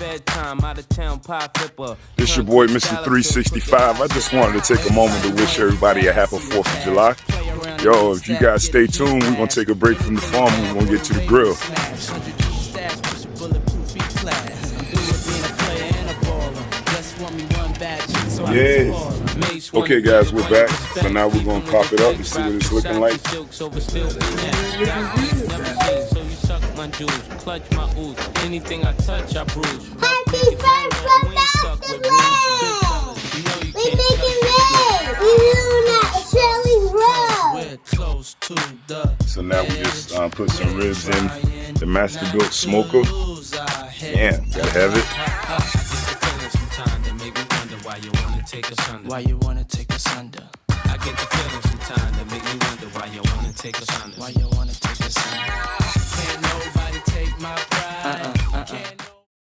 It's your boy, Mr. 365. I just wanted to take a moment to wish everybody a happy 4th of July. Yo, if you guys stay tuned, we're going to take a break from the farm and we're going to get to the grill. Yeah. Okay, guys, we're back. So now we're going to pop it up and see what it's looking like. My jewels, clutch my ooze. Anything I touch, I bruise. Happy first from Master Red! We making red! We doing that Shelly's Road! We're close to the. So now we just put some ribs in the Master Built Smoker. Yeah, gotta have it. Why you wanna take us under? I get the feeling sometimes that make me wonder why you wanna take us under. Why you wanna take us under?